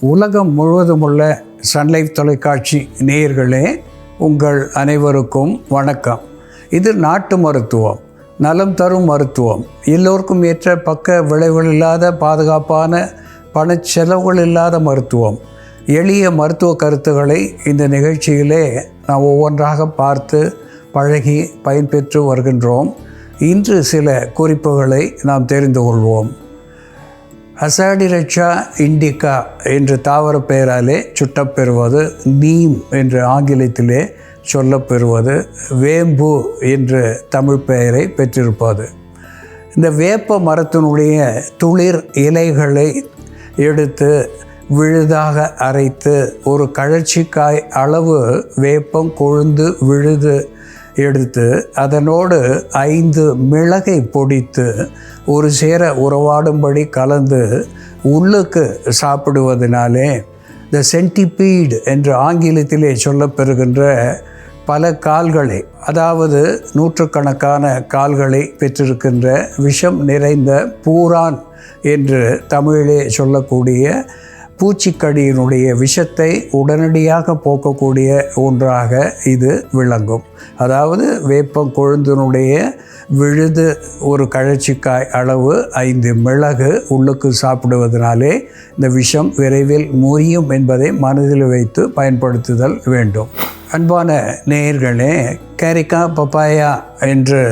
உலகம் முழுவதும் உள்ள சன்லைஃப் தொலைக்காட்சி நேயர்களே, உங்கள் அனைவருக்கும் வணக்கம். இது நாட்டு மருத்துவம், நலம் தரும் மருத்துவம், எல்லோருக்கும் ஏற்ற பக்க விளைவுகள் இல்லாத பாதுகாப்பான பணச்செலவுகள் இல்லாத மருத்துவம். எளிய மருத்துவ கருத்துக்களை இந்த நிகழ்ச்சியிலே நாம் ஒவ்வொன்றாக பார்த்து பழகி பயன்பெற்று வருகின்றோம். இன்று சில குறிப்புகளை நாம் தெரிந்து கொள்வோம். அசாடிரச்சா இண்டிகா என்ற தாவர பெயராலே சுட்டப்பெறுவது, நீம் என்ற ஆங்கிலத்திலே சொல்லப்பெறுவது, வேம்பு என்ற தமிழ் பெயரை பெற்றிருப்பது. இந்த வேப்ப மரத்தினுடைய துளிர் இலைகளை எடுத்து விழுதாக அரைத்து ஒரு கழற்சிக்காய் அளவு வேப்பம் கொழுந்து விழுது எடுத்து அதனோடு 5 மிளகை பொடித்து ஒரு சேர உறவாடும்படி கலந்து உள்ளுக்கு சாப்பிடுவதனாலே த சென்டிபீட் என்று ஆங்கிலத்திலே சொல்லப்பெறுகின்ற பல கால்களை, அதாவது நூற்றுக்கணக்கான கால்களை பெற்றிருக்கின்ற விஷம் நிறைந்த பூரான் என்று தமிழிலே சொல்லக்கூடிய பூச்சிக்கடியினுடைய விஷத்தை உடனடியாக போக்கக்கூடிய ஒன்றாக இது விளங்கும். அதாவது வேப்பம் கொழுந்தினுடைய விழுது ஒரு கழற்சிக்காய் அளவு 5 மிளகு உள்ளுக்கு சாப்பிடுவதனாலே இந்த விஷம் விரைவில் முறியும் என்பதை மனதில் வைத்து பயன்படுத்துதல் வேண்டும். அன்பான நேயர்களே, கேரிக்கா பப்பாயா என்று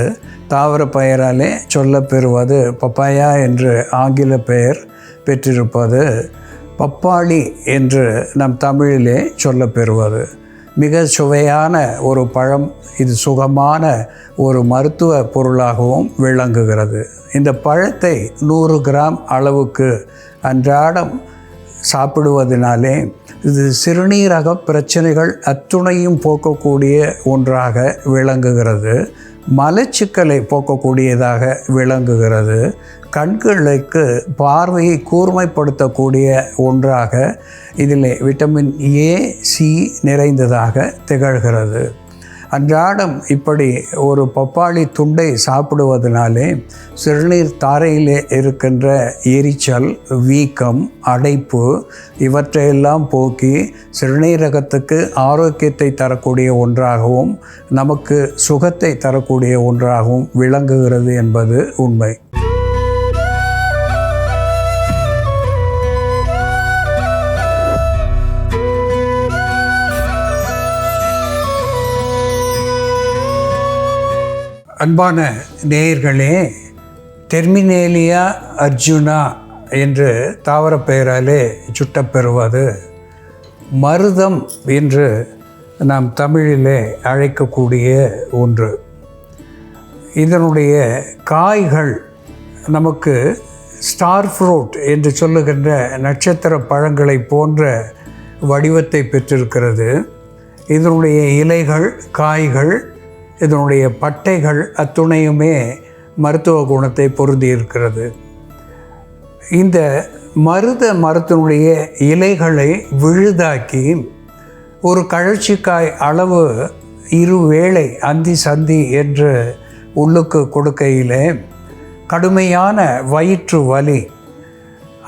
தாவர பெயராலே சொல்லப்பெறுவது, பப்பாயா என்று ஆங்கில பெயர் பெற்றிருப்பது, பப்பாளி என்று நம் தமிழிலே சொல்லப்பெறுவது. மிக சுவையான ஒரு பழம். இது சுகமான ஒரு மருத்துவ பொருளாகவும் விளங்குகிறது. இந்த பழத்தை 100 கிராம் அளவுக்கு அன்றாடம் சாப்பிடுவதனாலே இது சிறுநீரக பிரச்சனைகள் அத்துணையும் போக்கக்கூடிய ஒன்றாக விளங்குகிறது. மலச்சிக்கலை போக்கக்கூடியதாக விளங்குகிறது. கண்களுக்கு பார்வையை கூர்மைப்படுத்தக்கூடிய ஒன்றாக இதில் விட்டமின் ஏ, சி நிறைந்ததாக திகழ்கிறது. அன்றாடம் இப்படி ஒரு பப்பாளி துண்டை சாப்பிடுவதனாலே சிறுநீர் தாரையிலே இருக்கின்ற எரிச்சல், வீக்கம், அடைப்பு இவற்றையெல்லாம் போக்கி சிறுநீரகத்துக்கு ஆரோக்கியத்தை தரக்கூடிய ஒன்றாகவும் நமக்கு சுகத்தை தரக்கூடிய ஒன்றாகவும் விளங்குகிறது என்பது உண்மை. அன்பான நேயர்களே, டெர்மினேலியா அர்ஜுனா என்று தாவர பெயராலே சுட்டப்பெறுவது, மருதம் என்று நாம் தமிழிலே அழைக்கக்கூடிய ஒன்று. இதனுடைய காய்கள் நமக்கு ஸ்டார் ஃப்ரூட் என்று சொல்லுகின்ற நட்சத்திர பழங்களை போன்ற வடிவத்தை பெற்றிருக்கிறது. இதனுடைய இலைகள், காய்கள், இதனுடைய பட்டைகள் அத்துணையுமே மருத்துவ குணத்தை பொருந்தியிருக்கிறது. இந்த மரத்தினுடைய இலைகளை விழுதாக்கி ஒரு கழற்சிக்காய் அளவு 2 வேளை அந்தி சந்தி என்று உள்ளுக்கு கொடுக்கையிலே கடுமையான வயிற்று வலி,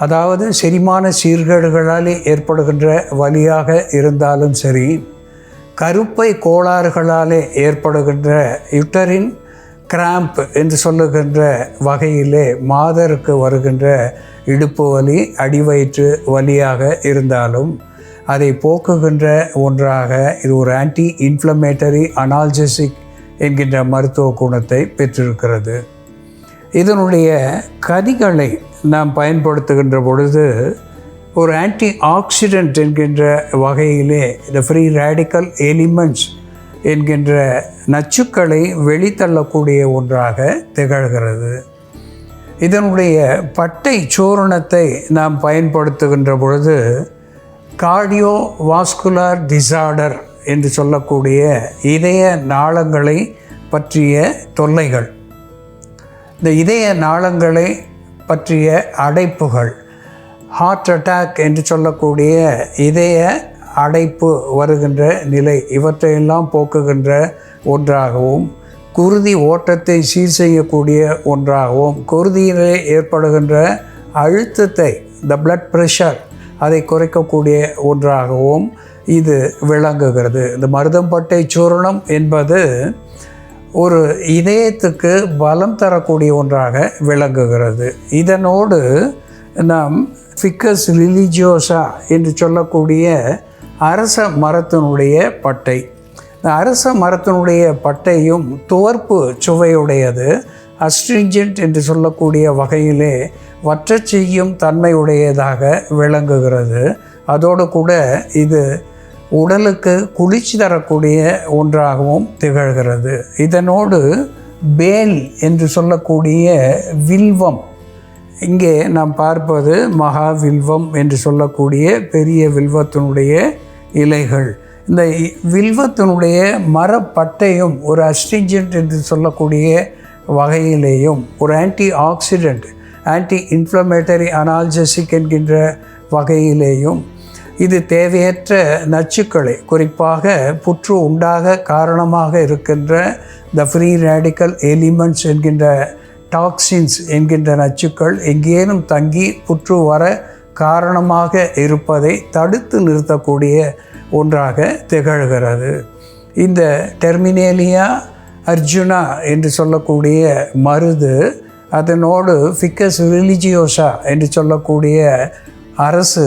அதாவது செரிமான சீர்கேடுகளாலே ஏற்படுகின்ற வலியாக இருந்தாலும் சரி, கருப்பை கோளாறுகளாலே ஏற்படுகின்ற யுட்டரின் கிராம்ப் என்று சொல்லுகின்ற வகையிலே மாதருக்கு வருகின்ற இடுப்பு வலி, அடிவயிற்று வலியாக இருந்தாலும் அதை போக்குகின்ற ஒன்றாக இது ஒரு ஆன்டி இன்ஃப்ளமேட்டரி அனால்ஜெசிக் என்கின்ற மருத்துவ குணத்தை பெற்றிருக்கிறது. இதனுடைய கதிகளை நாம் பயன்படுத்துகின்ற பொழுது ஒரு ஆன்டி ஆக்சிடென்ட் என்கின்ற வகையிலே இந்த ஃப்ரீ ரேடிக்கல் எலிமெண்ட்ஸ் என்கின்ற நச்சுக்களை வெளித்தள்ளக்கூடிய ஒன்றாக திகழ்கிறது. இதனுடைய பட்டை சூரணத்தை நாம் பயன்படுத்துகின்ற பொழுது கார்டியோ வாஸ்குலர் டிசார்டர் என்று சொல்லக்கூடிய இதய நாளங்களை பற்றிய தொல்லைகள், இந்த இதய நாளங்களை பற்றிய அடைப்புகள், ஹார்ட் அட்டாக் என்று சொல்லக்கூடிய இதய அடைப்பு வருகின்ற நிலை, இவற்றையெல்லாம் போக்குகின்ற ஒன்றாகவும், குருதி ஓட்டத்தை சீர் செய்யக்கூடிய ஒன்றாகவும், குருதியிலே ஏற்படுகின்ற அழுத்தத்தை, த பிளட் ப்ரெஷர், அதை குறைக்கக்கூடிய ஒன்றாகவும் இது விளங்குகிறது. இந்த மருதம்பட்டை சூர்ணம் என்பது ஒரு இதயத்துக்கு பலம் தரக்கூடிய ஒன்றாக விளங்குகிறது. இதனோடு நாம் ஃபிக்கஸ் ரிலிஜியோசா என்று சொல்லக்கூடிய அரச மரத்தினுடைய பட்டை, இந்த அரச மரத்தினுடைய பட்டையும் துவர்ப்பு சுவையுடையது, அஸ்ட்ரிஞ்சன்ட் என்று சொல்லக்கூடிய வகையிலே வற்றச் செய்யும் தன்மையுடையதாக விளங்குகிறது. அதோடு கூட இது உடலுக்கு குளிர்ச்சி தரக்கூடிய ஒன்றாகவும் திகழ்கிறது. இதனோடு பேல் என்று சொல்லக்கூடிய வில்வம், இங்கே நாம் பார்ப்பது மகா வில்வம் என்று சொல்லக்கூடிய பெரிய வில்வத்தினுடைய இலைகள். இந்த வில்வத்தினுடைய மரப்பட்டையும் ஒரு அஸ்ட்ரிஞ்சன்ட் என்று சொல்லக்கூடிய வகையிலேயும் ஒரு anti accident, anti inflammatory analgesic என்கின்ற வகையிலேயும் இது தேவையற்ற நச்சுக்களை, குறிப்பாக புற்று உண்டாக காரணமாக இருக்கின்ற த ஃப்ரீ ரேடிக்கல் எலிமெண்ட்ஸ் என்கின்ற டாக்ஸின்ஸ் என்கின்ற நச்சுக்கள் எங்கேனும் தங்கி புற்று வர காரணமாக இருப்பதை தடுத்து நிறுத்தக்கூடிய ஒன்றாக திகழ்கிறது. இந்த டெர்மினேலியா அர்ஜுனா என்று சொல்லக்கூடிய மருது, அதனோடு ஃபிக்கஸ் ரிலிஜியோசா என்று சொல்லக்கூடிய அரசு,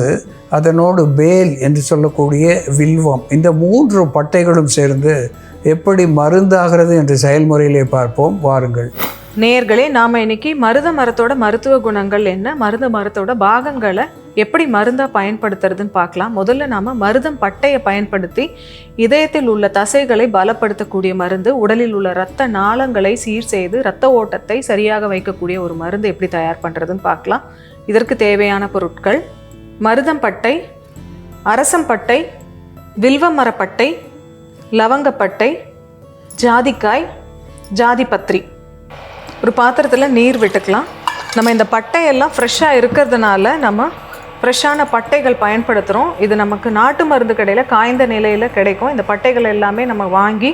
அதனோடு பேல் என்று சொல்லக்கூடிய வில்வம், இந்த 3 பட்டைகளும் சேர்ந்து எப்படி மருந்தாகிறது என்ற செயல்முறையிலே பார்ப்போம். வாருங்கள் நேயர்களே, நாம் இன்னைக்கு மருத மரத்தோட மருத்துவ குணங்கள் என்ன, மருத மரத்தோட பாகங்களை எப்படி மருந்தாக பயன்படுத்துறதுன்னு பார்க்கலாம். முதல்ல நாம் மருதம் பட்டையை பயன்படுத்தி இதயத்தில் உள்ள தசைகளை பலப்படுத்தக்கூடிய மருந்து, உடலில் உள்ள இரத்த நாளங்களை சீர் செய்து இரத்த ஓட்டத்தை சரியாக வைக்கக்கூடிய ஒரு மருந்து எப்படி தயார் பண்ணுறதுன்னு பார்க்கலாம். இதற்கு தேவையான பொருட்கள்: மருதம் பட்டை, அரசம்பட்டை, வில்வ மரப்பட்டை, லவங்கப்பட்டை, ஜாதிக்காய், ஜாதிபத்திரி. ஒரு பாத்திரத்தில் நீர் விட்டுக்கலாம். நம்ம இந்த பட்டையெல்லாம் ஃப்ரெஷ்ஷாக இருக்கிறதுனால நம்ம ஃப்ரெஷ்ஷான பட்டைகள் பயன்படுத்துகிறோம். இது நமக்கு நாட்டு மருந்து கடையில் காய்ந்த நிலையில் கிடைக்கும். இந்த பட்டைகள் எல்லாமே நம்ம வாங்கி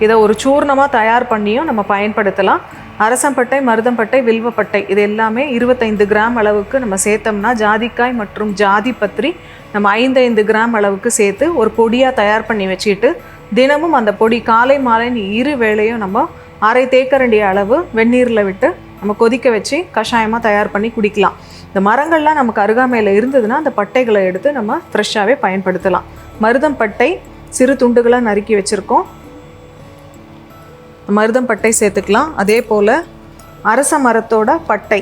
இதை ஒரு சூர்ணமாக தயார் பண்ணியும் நம்ம பயன்படுத்தலாம். அரசம்பட்டை, மருதம்பட்டை, வில்வப்பட்டை இது எல்லாமே 25 கிராம் அளவுக்கு நம்ம சேர்த்தோம்னா, ஜாதிக்காய் மற்றும் ஜாதிபத்திரி நம்ம 5 கிராம் அளவுக்கு சேர்த்து ஒரு பொடியாக தயார் பண்ணி வச்சுக்கிட்டு, தினமும் அந்த பொடி காலை மாலைன்னு 2 வேளையும் நம்ம அரை தேக்கரண்டிய அளவு வெந்நீரில் விட்டு நம்ம கொதிக்க வச்சு கஷாயமாக தயார் பண்ணி குடிக்கலாம். இந்த மரங்கள்லாம் நமக்கு அருகாமையில் இருந்ததுன்னா அந்த பட்டைகளை எடுத்து நம்ம ஃப்ரெஷ்ஷாகவே பயன்படுத்தலாம். மருதம் பட்டை சிறு துண்டுகளாக நறுக்கி வச்சுருக்கோம், மருதம் பட்டை சேர்த்துக்கலாம். அதே போல் அரச மரத்தோட பட்டை,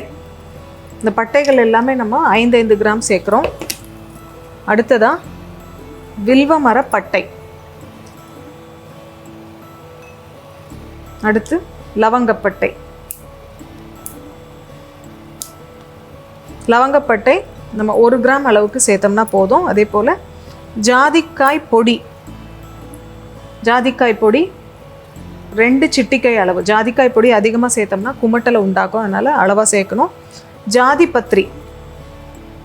இந்த பட்டைகள் எல்லாமே நம்ம 5 கிராம் சேர்க்குறோம். அடுத்ததாக வில்வ மர பட்டை, அடுத்து லவங்கப்பட்டை. லவங்கப்பட்டை நம்ம 1 கிராம் அளவுக்கு சேர்த்தோம்னா போதும். அதே போல் ஜாதிக்காய் பொடி, ஜாதிக்காய் பொடி 2 சிட்டிக்காய் அளவு. ஜாதிக்காய் பொடி அதிகமாக சேர்த்தோம்னா குமட்டலை உண்டாக்கும், அதனால் அளவாக சேர்க்கணும். ஜாதிபத்திரி,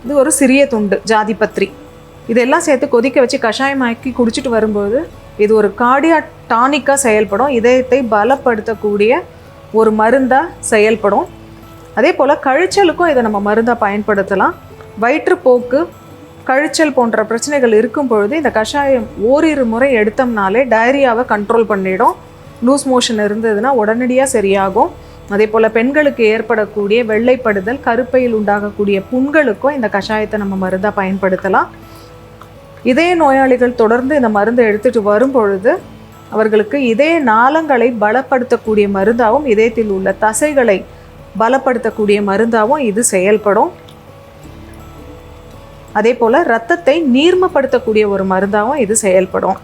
இது ஒரு சிறிய துண்டு ஜாதிபத்திரி. இதெல்லாம் சேர்த்து கொதிக்க வச்சு கஷாயமாக்கி குடிச்சிட்டு வரும்போது இது ஒரு கார்டியா டானிக்காக செயல்படும், இதயத்தை பலப்படுத்தக்கூடிய ஒரு மருந்தாக செயல்படும். அதே போல் கழிச்சலுக்கும் இதை நம்ம மருந்தாக பயன்படுத்தலாம். வயிற்றுப்போக்கு, கழிச்சல் போன்ற பிரச்சனைகள் இருக்கும் பொழுது இந்த கஷாயம் ஓரிரு முறை எடுத்தோம்னாலே டயரியாவை கண்ட்ரோல் பண்ணிடும். லூஸ் மோஷன் இருந்ததுன்னா உடனடியாக சரியாகும். அதே போல் பெண்களுக்கு ஏற்படக்கூடிய வெள்ளைப்படுதல், கருப்பையில் உண்டாகக்கூடிய புண்களுக்கும் இந்த கஷாயத்தை நம்ம மருந்தாக பயன்படுத்தலாம். இதய நோயாளிகள் தொடர்ந்து இந்த மருந்தை எடுத்துகிட்டு வரும் பொழுது அவர்களுக்கு இதய நாளங்களை பலப்படுத்தக்கூடிய மருந்தாகவும் இதயத்தில் உள்ள தசைகளை பலப்படுத்தக்கூடிய மருந்தாகவும் இது செயல்படும். அதே போல் இரத்தத்தை நீர்மப்படுத்தக்கூடிய ஒரு மருந்தாகவும் இது செயல்படும்.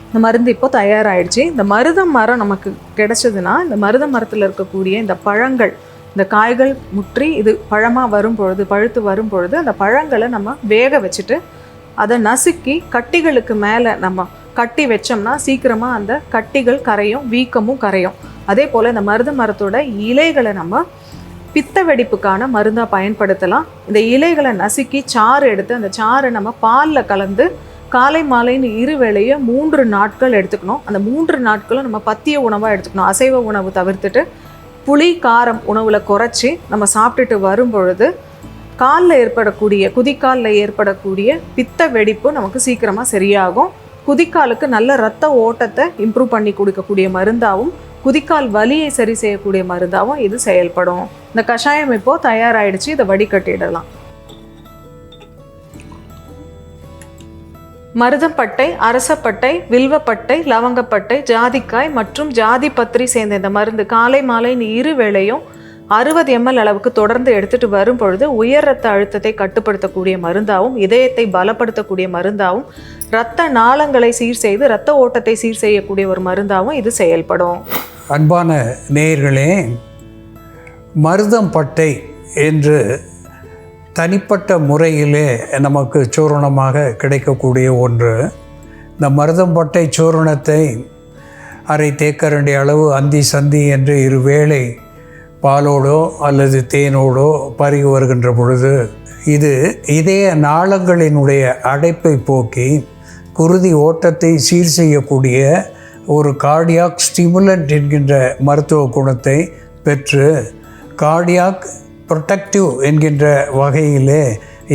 இந்த மருந்து இப்போ தயாராகிடுச்சு. இந்த மருதம் மரம் நமக்கு கிடைச்சதுன்னா இந்த மருத மரத்தில் இருக்கக்கூடிய இந்த பழங்கள், இந்த காய்கள் முற்றி இது பழமாக வரும் பொழுது, பழுத்து வரும் பொழுது அந்த பழங்களை நம்ம வேக வச்சுட்டு அதை நசுக்கி கட்டிகளுக்கு மேலே நம்ம கட்டி வச்சோம்னா சீக்கிரமாக அந்த கட்டிகள் கரையும், வீக்கமும் கரையும். அதே போல் இந்த மருத மரத்தோட இலைகளை நம்ம பித்த வெடிப்புக்கான மருந்தாக பயன்படுத்தலாம். இந்த இலைகளை நசுக்கி சாறு எடுத்து அந்த சாறை நம்ம பாலில் கலந்து காலை மாலைன்னு 2 வேளையும் 3 நாட்கள் எடுத்துக்கணும். அந்த 3 நாட்களும் நம்ம பத்திய உணவாக எடுத்துக்கணும். அசைவ உணவு தவிர்த்துட்டு புளி காரம் உணவில் குறைச்சி நம்ம சாப்பிட்டுட்டு வரும் பொழுது காலில் ஏற்படக்கூடிய குதிக்காலில் ஏற்படக்கூடிய பித்த வெடிப்பு நமக்கு சீக்கிரமாக சரியாகும். குதிக்காலுக்கு நல்ல இரத்த ஓட்டத்தை இம்ப்ரூவ் பண்ணி கொடுக்கக்கூடிய மருந்தாகவும் குதிக்கால் வலியை சரி செய்யக்கூடிய மருந்தாகவும் இது செயல்படும். இந்த கஷாயம் இப்போது தயாராகிடுச்சு. இதை வடிகட்டிடலாம். மருதம்பட்டை, அரசப்பட்டை, வில்வப்பட்டை, லவங்கப்பட்டை, ஜாதிக்காய் மற்றும் ஜாதி பத்திரி சேர்ந்த இந்த மருந்து காலை மாலை இரு வேளையும் 60 ml அளவுக்கு தொடர்ந்து எடுத்துகிட்டு வரும் பொழுது உயர் இரத்த அழுத்தத்தை கட்டுப்படுத்தக்கூடிய மருந்தாகவும் இதயத்தை பலப்படுத்தக்கூடிய மருந்தாகவும் இரத்த நாளங்களை சீர் செய்து இரத்த ஓட்டத்தை சீர் செய்யக்கூடிய ஒரு மருந்தாகவும் இது செயல்படும். அன்பான நேயர்களே, மருதம்பட்டை என்று தனிப்பட்ட முறையிலே நமக்கு சூரணமாக கிடைக்கக்கூடிய ஒன்று. இந்த மருதம்பட்டை சூரணத்தை அரை தேக்கரண்டி அளவு அந்தி சந்தி என்று இரு வேளை பாலோடோ அல்லது தேனோடோ பருகி வருகின்ற பொழுது இது இதய நாளங்களினுடைய அடைப்பை போக்கி குருதி ஓட்டத்தை சீர் செய்யக்கூடிய ஒரு கார்டியாக் ஸ்டிமுலண்ட் என்கின்ற மருத்துவ குணத்தை பெற்று கார்டியாக் ப்ரொடெக்டிவ் என்கின்ற வகையிலே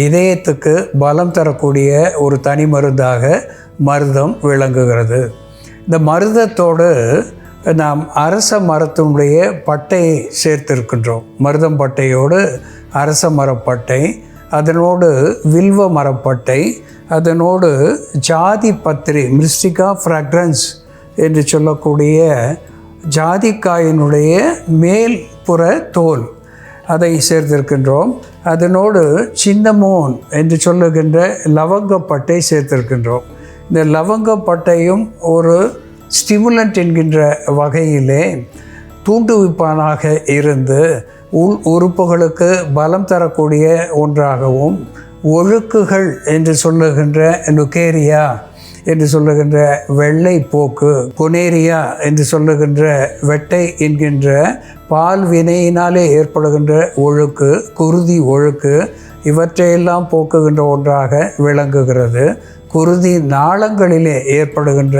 இதயத்துக்கு பலம் தரக்கூடிய ஒரு தனி மருந்தாக மருதம் விளங்குகிறது. இந்த மருதத்தோடு நாம் அரச மரத்தினுடைய பட்டையை சேர்த்திருக்கின்றோம். மருதம் பட்டையோடு அரச மரப்பட்டை, அதனோடு வில்வ மரப்பட்டை, அதனோடு ஜாதி பத்திரி மிஸ்டிகா ஃப்ராக்ரன்ஸ் என்று சொல்லக்கூடிய ஜாதிக்காயினுடைய மேல் புற தோல் அதை சேர்த்திருக்கின்றோம். அதனோடு சின்னமோன் என்று சொல்லுகின்ற லவங்கப்பட்டை சேர்த்திருக்கின்றோம். இந்த லவங்கப்பட்டையும் ஒரு ஸ்டிமுலண்ட் என்கின்ற வகையிலே தூண்டுவிப்பானாக இருந்து உள் உறுப்புகளுக்கு பலம் தரக்கூடிய ஒன்றாகவும், ஒழுக்குகள் என்று சொல்லுகின்ற நுகேரியா என்று சொல்லுகின்ற வெள்ளை போக்கு, கொனேரியா என்று சொல்லுகின்ற வெட்டை என்கின்ற பால் வினையினாலே ஏற்படுகின்ற ஒழுக்கு, குருதி ஒழுக்கு, இவற்றையெல்லாம் போக்குகின்ற ஒன்றாக விளங்குகிறது. குருதி நாளங்களிலே ஏற்படுகின்ற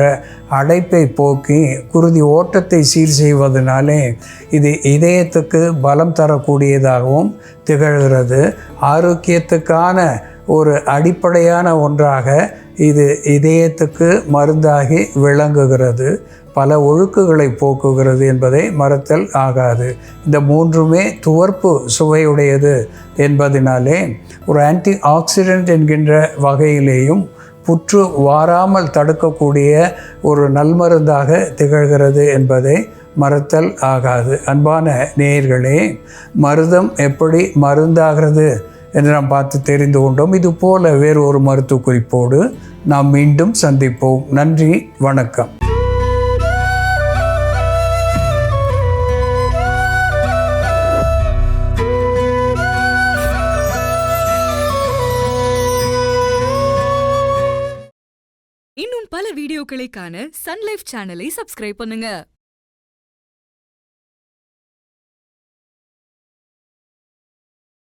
அடைப்பை போக்கி குருதி ஓட்டத்தை சீர் செய்வதனாலே இது இதயத்துக்கு பலம் தரக்கூடியதாகவும் திகழ்கிறது. ஆரோக்கியத்துக்கான ஒரு அடிப்படையான ஒன்றாக இது இதயத்துக்கு மருந்தாகி விளங்குகிறது. பல ஒழுக்குகளை போக்குகிறது என்பதை மறத்தல் ஆகாது. இந்த மூன்றுமே துவர்ப்பு சுவையுடையது என்பதனாலே ஒரு ஆன்டி ஆக்சிடென்ட் என்கின்ற வகையிலேயும் புற்று வாராமல் தடுக்கக்கூடிய ஒரு நல்மருந்தாக திகழ்கிறது என்பதை மறத்தல் ஆகாது. அன்பான நேயர்களே, மருதம் எப்படி மருந்தாகிறது என்று நாம் பார்த்து தெரிந்து கொண்டோம். இது போல வேறு ஒரு மருத்துவ குறிப்போடு நாம் மீண்டும் சந்திப்போம். நன்றி, வணக்கம். இன்னும் பல வீடியோக்களை காண சன் லைஃப் சேனலை சப்ஸ்கிரைப் பண்ணுங்க.